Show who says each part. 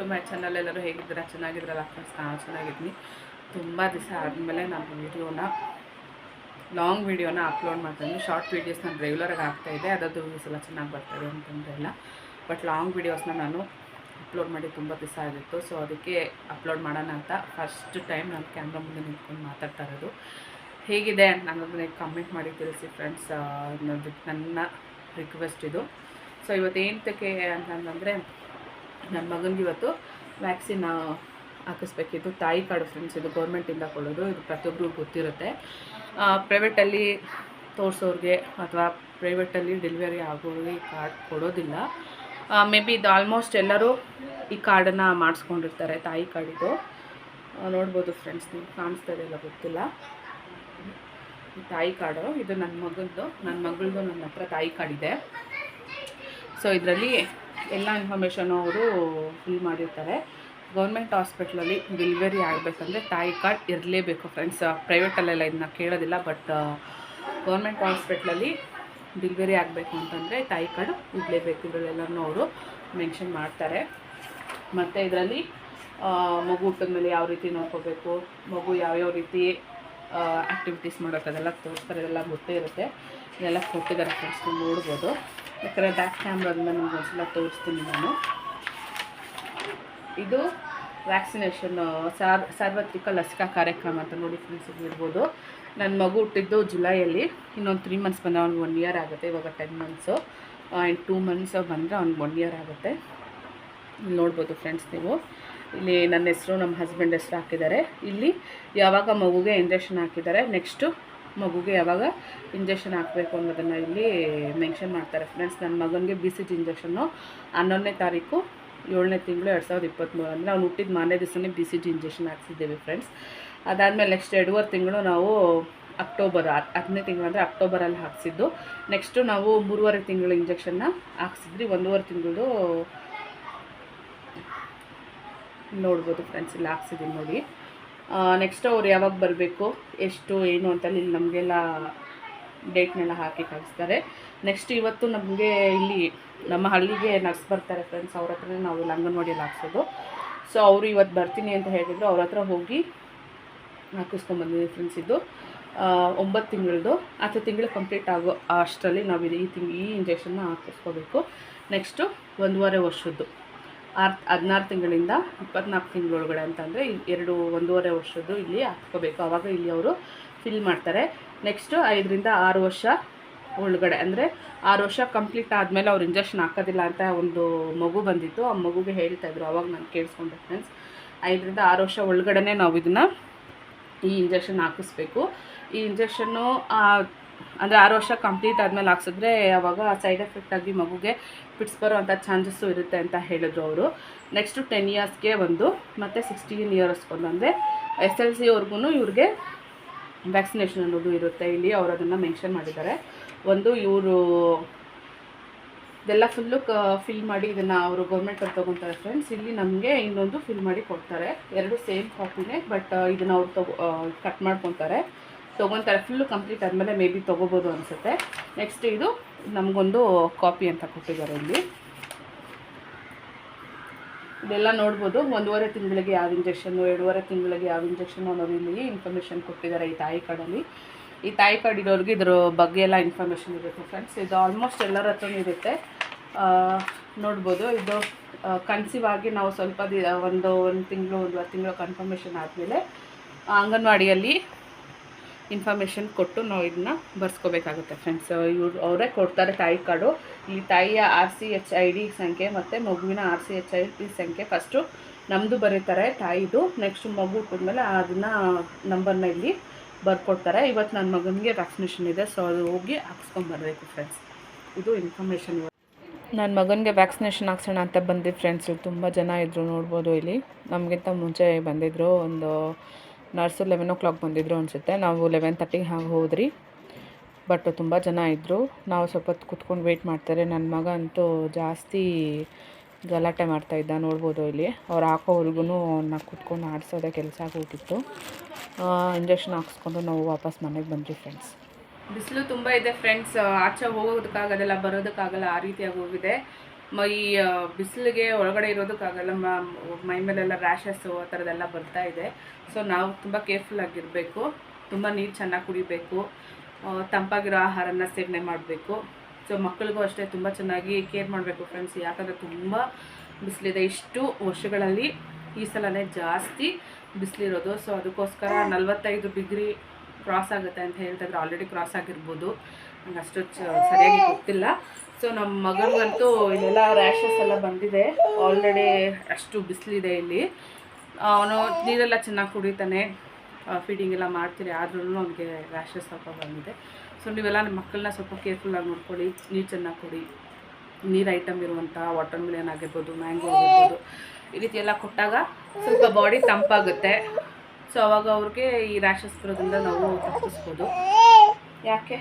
Speaker 1: To my channel. ಎಲ್ಲರೂ ಹೇಗಿದ್ದೀರಾ? ಚೆನ್ನಾಗಿದ್ರಲ್ಲ friends? ನಾನು ಚೆನ್ನಾಗಿದ್ದೀನಿ. ತುಂಬ ದಿವಸ ಆದಮೇಲೆ ನಾನು ಲಾಂಗ್ ವೀಡಿಯೋನ ಅಪ್ಲೋಡ್ ಮಾಡ್ತಾಯಿದ್ದೀನಿ. ಶಾರ್ಟ್ ವೀಡಿಯೋಸ್ ನಾನು ರೆಗ್ಯುಲರಾಗಿ ಆಗ್ತಾಯಿದ್ದೆ, ಅದರದ್ದು ವ್ಯೂಸ್ ಎಲ್ಲ ಚೆನ್ನಾಗಿ ಬರ್ತಾಯಿದೆ ಅಂತಂದರೆ ಇಲ್ಲ. ಬಟ್ ಲಾಂಗ್ ವೀಡಿಯೋಸ್ನ ನಾನು ಅಪ್ಲೋಡ್ ಮಾಡಿ ತುಂಬ ದಿವಸ ಆಗಿತ್ತು. ಸೊ ಅದಕ್ಕೆ ಅಪ್ಲೋಡ್ ಮಾಡೋಣ ಅಂತ ಫಸ್ಟ್ ಟೈಮ್ ನಾನು ಕ್ಯಾಮ್ರಾ ಮುಂದೆ ನಿಂತ್ಕೊಂಡು ಮಾತಾಡ್ತಾ ಇರೋದು. ಹೇಗಿದೆ ಅನ್ನೋದನ್ನ ಕಮೆಂಟ್ ಮಾಡಿ ತಿಳಿಸಿ ಫ್ರೆಂಡ್ಸ್. ನನ್ನ ರಿಕ್ವೆಸ್ಟ್ ಇದು. ಸೊ ಇವತ್ತು ಏನಕ್ಕೆ ಅಂತಂದರೆ ನನ್ನ ಮಗನಿಗೆ ಇವತ್ತು ವ್ಯಾಕ್ಸಿನ್ ಹಾಕಿಸ್ಬೇಕಿತ್ತು. ತಾಯಿ ಕಾರ್ಡು ಫ್ರೆಂಡ್ಸ್, ಇದು ಗೌರ್ಮೆಂಟಿಂದ ಕೊಡೋದು. ಇದು ಪ್ರತಿಯೊಬ್ಬರಿಗೂ ಗೊತ್ತಿರುತ್ತೆ. ಪ್ರೈವೇಟಲ್ಲಿ ತೋರಿಸೋರಿಗೆ ಅಥವಾ ಪ್ರೈವೇಟಲ್ಲಿ ಡೆಲಿವರಿ ಆಗೋರಿಗೆ ಈ ಕಾರ್ಡ್ ಕೊಡೋದಿಲ್ಲ. ಮೇ ಬಿ ಇದು ಆಲ್ಮೋಸ್ಟ್ ಎಲ್ಲರೂ ಈ ಕಾರ್ಡನ್ನು ಮಾಡಿಸ್ಕೊಂಡಿರ್ತಾರೆ. ತಾಯಿ ಕಾರ್ಡಿದು ನೋಡ್ಬೋದು ಫ್ರೆಂಡ್ಸ್, ನೀವು ಕಾಣಿಸ್ತಾ ಇದೆಯಲ್ಲ ಗೊತ್ತಿಲ್ಲ. ಈ ತಾಯಿ ಕಾರ್ಡು ಇದು ನನ್ನ ಮಗಳದು ನನ್ನ ಹತ್ರ ತಾಯಿ ಕಾರ್ಡ್ ಇದೆ. ಸೊ ಇದರಲ್ಲಿ ಎಲ್ಲ ಇನ್ಫಾರ್ಮೇಷನು ಅವರು ಫಿಲ್ ಮಾಡಿರ್ತಾರೆ. ಗೌರ್ಮೆಂಟ್ ಹಾಸ್ಪಿಟ್ಲಲ್ಲಿ ಡೆಲಿವರಿ ಆಗಬೇಕಂದ್ರೆ ತಾಯಿ ಕಾರ್ಡ್ ಇರಲೇಬೇಕು ಫ್ರೆಂಡ್ಸ್. ಪ್ರೈವೇಟಲ್ಲೆಲ್ಲ ಇದನ್ನ ಕೇಳೋದಿಲ್ಲ. ಬಟ್ ಗೌರ್ಮೆಂಟ್ ಹಾಸ್ಪಿಟ್ಲಲ್ಲಿ ಡೆಲಿವರಿ ಆಗಬೇಕು ಅಂತಂದರೆ ತಾಯಿ ಕಾರ್ಡ್ ಇರಲೇಬೇಕು. ಇದರಲ್ಲೆಲ್ಲನೂ ಅವರು ಮೆನ್ಷನ್ ಮಾಡ್ತಾರೆ. ಮತ್ತು ಇದರಲ್ಲಿ ಮಗು ಹುಟ್ಟಿದ ಮೇಲೆ ಯಾವ ರೀತಿ ನೋಡ್ಕೋಬೇಕು, ಮಗು ಯಾವ್ಯಾವ ರೀತಿ ಆ್ಯಕ್ಟಿವಿಟೀಸ್ ಮಾಡೋಕ್ಕೆ ಅದೆಲ್ಲ ತೋರಿಸ್ತಾರೆ. ಇದೆಲ್ಲ ಗೊತ್ತೇ ಇರುತ್ತೆ. ಇದೆಲ್ಲ ಕೊಟ್ಟಿದ್ದಾರೆ ಫ್ರೆಂಡ್ಸ್, ನೀವು ನೋಡ್ಬೋದು. ಯಾಕಂದರೆ ಬ್ಯಾಕ್ ಕ್ಯಾಮ್ರಾದಿಂದ ನಿಮ್ಗೆ ಒಂದ್ಸಲ ತೋರಿಸ್ತೀನಿ ನಾನು. ಇದು ವ್ಯಾಕ್ಸಿನೇಷನ್ ಸಾರ್ವತ್ರಿಕ ಲಸಿಕಾ ಕಾರ್ಯಕ್ರಮ ಅಂತ ನೋಡಿ ಫ್ರೆಂಡ್ಸ್, ಇರ್ಬೋದು. ನನ್ನ ಮಗು ಹುಟ್ಟಿದ್ದು ಜುಲೈಯಲ್ಲಿ. ಇನ್ನೊಂದು 3 ಮಂತ್ಸ್ ಬಂದರೆ ಅವ್ನಿಗೆ 1 ಇಯರ್ ಆಗುತ್ತೆ. ಇವಾಗ 10 ಮಂತ್ಸು ಆ್ಯಂಡ್ 2 ಮಂತ್ಸ್ ಬಂದರೆ ಅವ್ನಿಗೆ 1 ಇಯರ್ ಆಗುತ್ತೆ. ಇಲ್ಲಿ ನೋಡ್ಬೋದು ಫ್ರೆಂಡ್ಸ್ ನೀವು. ಇಲ್ಲಿ ನನ್ನ ಹೆಸರು, ನಮ್ಮ ಹಸ್ಬೆಂಡ್ ಹೆಸರು ಹಾಕಿದ್ದಾರೆ. ಇಲ್ಲಿ ಯಾವಾಗ ಮಗುಗೆ ಇಂಜೆಕ್ಷನ್ ಹಾಕಿದ್ದಾರೆ, ನೆಕ್ಸ್ಟು ಮಗುಗೆ ಯಾವಾಗ ಇಂಜೆಕ್ಷನ್ ಹಾಕಬೇಕು ಅನ್ನೋದನ್ನು ಇಲ್ಲಿ ಮೆನ್ಷನ್ ಮಾಡ್ತಾರೆ ಫ್ರೆಂಡ್ಸ್. ನನ್ನ ಮಗನಿಗೆ BCG ಇಂಜೆಕ್ಷನ್ನು 11ನೇ ತಾರೀಕು 7ನೇ ತಿಂಗಳು 2023 ಅಂದರೆ ಅವ್ನು ಹುಟ್ಟಿದ ಮಾರನೇ ದಿವಸನೇ BCG ಇಂಜೆಕ್ಷನ್ ಹಾಕ್ಸಿದ್ದೇವೆ ಫ್ರೆಂಡ್ಸ್. ಅದಾದಮೇಲೆ ನೆಕ್ಸ್ಟ್ 2.5 ತಿಂಗಳು ನಾವು ಅಕ್ಟೋಬರ್ 10ನೇ ತಿಂಗಳು ಅಂದರೆ ಅಕ್ಟೋಬರಲ್ಲಿ ಹಾಕ್ಸಿದ್ದು. ನೆಕ್ಸ್ಟು ನಾವು 3.5 ತಿಂಗಳು ಇಂಜೆಕ್ಷನ್ನ ಹಾಕ್ಸಿದ್ರಿ. 1.5 ತಿಂಗಳು ನೋಡ್ಬೋದು ಫ್ರೆಂಡ್ಸ್, ಇಲ್ಲಿ ಹಾಕ್ಸಿದ್ದೀನಿ ನೋಡಿ. ನೆಕ್ಸ್ಟ್ ಅವ್ರು ಯಾವಾಗ ಬರಬೇಕು, ಎಷ್ಟು ಏನು ಅಂತಲ್ಲಿ ಇಲ್ಲಿ ನಮಗೆಲ್ಲ ಡೇಟ್ನೆಲ್ಲ ಹಾಕಿ ಕಳಿಸ್ತಾರೆ. ನೆಕ್ಸ್ಟ್ ಇವತ್ತು ನಮಗೆ ಇಲ್ಲಿ ನಮ್ಮ ಹಳ್ಳಿಗೆ ನರ್ಸ್ ಬರ್ತಾರೆ ಫ್ರೆಂಡ್ಸ್. ಅವ್ರ ಹತ್ರನೇ ನಾವು ಇಲ್ಲಿ ಅಂಗನವಾಡಿಯಲ್ಲಿ ಹಾಕ್ಸೋದು. ಸೊ ಅವರು ಇವತ್ತು ಬರ್ತೀನಿ ಅಂತ ಹೇಳಿದ್ರು. ಅವ್ರ ಹತ್ರ ಹೋಗಿ ಹಾಕಿಸ್ಕೊಂಡ್ಬಂದಿದ್ದೀವಿ ಫ್ರೆಂಡ್ಸ್. ಇದು 9 ತಿಂಗಳದು. 10 ತಿಂಗಳು ಕಂಪ್ಲೀಟ್ ಆಗೋ ಅಷ್ಟರಲ್ಲಿ ನಾವು ಈ ಇಂಜೆಕ್ಷನ್ನ ಹಾಕಿಸ್ಕೋಬೇಕು. ನೆಕ್ಸ್ಟು 1.5 ವರ್ಷದ್ದು 16 ತಿಂಗಳಿಂದ 24 ತಿಂಗಳೊಳಗಡೆ ಅಂತಂದರೆ 1.5 ವರ್ಷದ್ದು ಇಲ್ಲಿ ಹಾಕ್ಕೋಬೇಕು. ಆವಾಗ ಇಲ್ಲಿ ಅವರು ಫಿಲ್ ಮಾಡ್ತಾರೆ. ನೆಕ್ಸ್ಟು 5 ರಿಂದ 6 ವರ್ಷ ಒಳಗಡೆ ಅಂದರೆ 6 ವರ್ಷ ಕಂಪ್ಲೀಟ್ ಆದಮೇಲೆ ಅವ್ರು ಇಂಜೆಕ್ಷನ್ ಹಾಕೋದಿಲ್ಲ ಅಂತ ಒಂದು ಮಗು ಬಂದಿತ್ತು. ಆ ಮಗುಗೆ ಹೇಳ್ತಾಯಿದ್ರು, ಅವಾಗ ನಾನು ಕೇಳಿಸ್ಕೊಂಡೆ ಫ್ರೆಂಡ್ಸ್. 5 ರಿಂದ 6 ವರ್ಷ ಒಳಗಡೆ ನಾವು ಇದನ್ನು ಈ ಇಂಜೆಕ್ಷನ್ ಹಾಕಿಸ್ಬೇಕು. ಈ ಇಂಜೆಕ್ಷನ್ನು ಅಂದರೆ 6 ವರ್ಷ ಕಂಪ್ಲೀಟ್ ಆದಮೇಲೆ ಹಾಕ್ಸಿದ್ರೆ ಆವಾಗ ಸೈಡ್ ಎಫೆಕ್ಟಾಗಿ ಮಗುಗೆ ಫಿಟ್ಸ್ ಬರೋ ಅಂಥ ಚಾನ್ಸಸ್ಸು ಇರುತ್ತೆ ಅಂತ ಹೇಳಿದ್ರು ಅವರು. ನೆಕ್ಸ್ಟು 10 ಇಯರ್ಸ್ಗೆ ಒಂದು ಮತ್ತು 16 ಇಯರ್ಸ್ಗೊಂದು ಅಂದರೆ SLCವರೆಗೂ ಇವ್ರಿಗೆ ವ್ಯಾಕ್ಸಿನೇಷನ್ ಅನ್ನೋದು ಇರುತ್ತೆ. ಇಲ್ಲಿ ಅವರು ಅದನ್ನು ಮೆನ್ಷನ್ ಮಾಡಿದ್ದಾರೆ. ಇವರು ಇದೆಲ್ಲ ಫುಲ್ಲು ಫಿಲ್ ಮಾಡಿ ಇದನ್ನು ಅವರು ಗೌರ್ಮೆಂಟಲ್ಲಿ ತೊಗೊತಾರೆ ಫ್ರೆಂಡ್ಸ್. ಇಲ್ಲಿ ನಮಗೆ ಇನ್ನೊಂದು ಫಿಲ್ ಮಾಡಿ ಕೊಡ್ತಾರೆ. 2 ಸೇಮ್ ಕಾಪಿನೇ, ಬಟ್ ಇದನ್ನು ಅವ್ರು ಕಟ್ ಮಾಡ್ಕೊತಾರೆ, ತೊಗೊತಾರೆ. ಫುಲ್ಲು ಕಂಪ್ಲೀಟ್ ಆದಮೇಲೆ ಮೇ ಬಿ ತೊಗೋಬೋದು ಅನಿಸುತ್ತೆ. ನೆಕ್ಸ್ಟ್ ಇದು ನಮಗೊಂದು ಕಾಪಿ ಅಂತ ಕೊಟ್ಟಿದ್ದಾರೆ ಇಲ್ಲಿ. ಇದೆಲ್ಲ ನೋಡ್ಬೋದು. 1.5 ತಿಂಗಳಿಗೆ ಯಾವ ಇಂಜೆಕ್ಷನ್ನು, 2.5 ತಿಂಗಳಿಗೆ ಯಾವ ಇಂಜೆಕ್ಷನ್ನು ಅನ್ನೋದು ಇಲ್ಲಿ ಇನ್ಫಾರ್ಮೇಷನ್ ಕೊಟ್ಟಿದ್ದಾರೆ ಈ ತಾಯಿ ಕಾರ್ಡಲ್ಲಿ. ಈ ತಾಯಿ ಕಾರ್ಡ್ ಇರೋರಿಗೆ ಇದ್ರ ಬಗ್ಗೆ ಎಲ್ಲ ಇನ್ಫಾರ್ಮೇಷನ್ ಇರುತ್ತೆ ಫ್ರೆಂಡ್ಸ್. ಇದು ಆಲ್ಮೋಸ್ಟ್ ಎಲ್ಲರ ಹತ್ರನೂ ಇರುತ್ತೆ. ನೋಡ್ಬೋದು. ಇದು ಕನ್ಸೀವ್ ಆಗಿ ನಾವು ಸ್ವಲ್ಪ ಒಂದು ತಿಂಗಳು 1.5 ತಿಂಗಳು ಕನ್ಫರ್ಮೇಷನ್ ಆದಮೇಲೆ ಅಂಗನವಾಡಿಯಲ್ಲಿ ಇನ್ಫಾರ್ಮೇಷನ್ ಕೊಟ್ಟು ನಾವು ಇದನ್ನ ಬರ್ಸ್ಕೋಬೇಕಾಗುತ್ತೆ ಫ್ರೆಂಡ್ಸ್. ಅವರೇ ಕೊಡ್ತಾರೆ ತಾಯಿ ಕಾರ್ಡು. ಈ ತಾಯಿಯ RCHID ಸಂಖ್ಯೆ ಮತ್ತು ಮಗುವಿನ RCHID ಸಂಖ್ಯೆ ಫಸ್ಟು ನಮ್ಮದು ಬರೀತಾರೆ ತಾಯಿದು. ನೆಕ್ಸ್ಟ್ ಮಗು ಹುಟ್ಟಿದ್ಮೇಲೆ ಅದನ್ನು ನಂಬರ್ನ ಇಲ್ಲಿ ಬರ್ಕೊಡ್ತಾರೆ. ಇವತ್ತು ನನ್ನ ಮಗನಿಗೆ ವ್ಯಾಕ್ಸಿನೇಷನ್ ಇದೆ. ಸೊ ಅದು ಹೋಗಿ ಹಾಕ್ಸ್ಕೊಂಬರ್ಬೇಕು ಫ್ರೆಂಡ್ಸ್. ಇದು ಇನ್ಫಾರ್ಮೇಷನ್. ನನ್ನ ಮಗನಿಗೆ ವ್ಯಾಕ್ಸಿನೇಷನ್ ಹಾಕ್ಸೋಣ ಅಂತ ಬಂದು ಫ್ರೆಂಡ್ಸ್, ತುಂಬ ಜನ ಇದ್ದರು ನೋಡ್ಬೋದು. ಇಲ್ಲಿ ನಮಗಿಂತ ಮುಂಚೆ ಬಂದಿದ್ದರು. ಒಂದು ನರ್ಸು 11 o'clock ಬಂದಿದ್ದರು ಅನಿಸುತ್ತೆ. ನಾವು 11:30 ಹಾಗೆ ಹೋದ್ರಿ. ಬಟ್ ತುಂಬ ಜನ ಇದ್ದರು. ನಾವು ಸ್ವಲ್ಪ ಹೊತ್ತು ಕೂತ್ಕೊಂಡು ವೆಯ್ಟ್ ಮಾಡ್ತಾರೆ. ನನ್ನ ಮಗ ಅಂತೂ ಜಾಸ್ತಿ ಗಲಾಟೆ ಮಾಡ್ತಾಯಿದ್ದ ನೋಡ್ಬೋದು. ಇಲ್ಲಿ ಅವ್ರು ಹಾಕೋವರೆಗೂ ಅವನ್ನ ಕೂತ್ಕೊಂಡು ಆಡಿಸೋದೇ ಕೆಲಸ ಆಗೋಗಿತ್ತು. ಇಂಜೆಕ್ಷನ್ ಹಾಕ್ಸ್ಕೊಂಡು ನಾವು ವಾಪಸ್ ಮನೆಗೆ ಬಂದ್ವಿ ಫ್ರೆಂಡ್ಸ್. ಬಿಸಿಲು ತುಂಬ ಇದೆ ಫ್ರೆಂಡ್ಸ್. ಆಚೆ ಹೋಗೋದಕ್ಕಾಗೋದಿಲ್ಲ, ಬರೋದಕ್ಕಾಗಲ್ಲ, ಆ ರೀತಿಯಾಗಿ ಹೋಗಿದೆ. ಈ ಬಿಸಿಲಿಗೆ ಒಳಗಡೆ ಇರೋದಕ್ಕಾಗಲ್ಲ, ಮೈ ಮೇಲೆಲ್ಲ ರ್ಯಾಷಸ್ಸು ಆ ಥರದ್ದೆಲ್ಲ ಬರ್ತಾ ಇದೆ. ಸೊ ನಾವು ತುಂಬ ಕೇರ್ಫುಲ್ ಆಗಿರಬೇಕು, ತುಂಬ ನೀರು ಚೆನ್ನಾಗಿ ಕುಡಿಬೇಕು, ತಂಪಾಗಿರೋ ಆಹಾರನ ಸೇವನೆ ಮಾಡಬೇಕು. ಸೊ ಮಕ್ಕಳಿಗೂ ಅಷ್ಟೇ ತುಂಬ ಚೆನ್ನಾಗಿ ಕೇರ್ ಮಾಡಬೇಕು ಫ್ರೆಂಡ್ಸ್, ಯಾಕಂದರೆ ತುಂಬ ಬಿಸಿಲಿದೆ. ಇಷ್ಟು ವರ್ಷಗಳಲ್ಲಿ ಈ ಸಲನೇ ಜಾಸ್ತಿ ಬಿಸಿಲಿರೋದು. ಸೊ ಅದಕ್ಕೋಸ್ಕರ 45 ಡಿಗ್ರಿ ಕ್ರಾಸ್ ಆಗುತ್ತೆ ಅಂತ ಹೇಳ್ತಾಯಿದ್ರು. ಆಲ್ರೆಡಿ ಕ್ರಾಸ್ ಆಗಿರ್ಬೋದು, ನಂಗೆ ಅಷ್ಟು ಸರಿಯಾಗಿ ಗೊತ್ತಿಲ್ಲ. ಸೊ ನಮ್ಮ ಮಗನಿಗಂತೂ ಇಲ್ಲೆಲ್ಲ ರ್ಯಾಷಸ್ ಎಲ್ಲ ಬಂದಿದೆ ಆಲ್ರೆಡಿ, ಅಷ್ಟು ಬಿಸಿಲಿದೆ ಇಲ್ಲಿ. ಅವನು ನೀರೆಲ್ಲ ಚೆನ್ನಾಗಿ ಕುಡಿತಾನೆ, ಫೀಡಿಂಗ್ ಎಲ್ಲ ಮಾಡ್ತೀರಿ, ಆದ್ರೂ ಅವನಿಗೆ ರ್ಯಾಷಸ್ ಸ್ವಲ್ಪ ಬಂದಿದೆ. ಸೊ ನೀವೆಲ್ಲ ನಿಮ್ಮ ಮಕ್ಕಳನ್ನ ಸ್ವಲ್ಪ ಕೇರ್ಫುಲ್ಲಾಗಿ ನೋಡ್ಕೊಳ್ಳಿ, ನೀರು ಚೆನ್ನಾಗಿ ಕುಡಿ. ನೀರು ಐಟಮ್ ಇರುವಂಥ ವಾಟರ್ ಮಿಲನ್ ಆಗಿರ್ಬೋದು, ಮ್ಯಾಂಗೋ ಆಗಿರ್ಬೋದು, ಈ ರೀತಿ ಎಲ್ಲ ಕೊಟ್ಟಾಗ ಸ್ವಲ್ಪ ಬಾಡಿ ತಂಪಾಗುತ್ತೆ. ಸೊ ಅವಾಗ ಅವ್ರಿಗೆ ಈ ರ್ಯಾಷಸ್ ಬರೋದ್ರಿಂದ ನಾವು ತಪ್ಪಿಸ್ಬೋದು. ಯಾಕೆ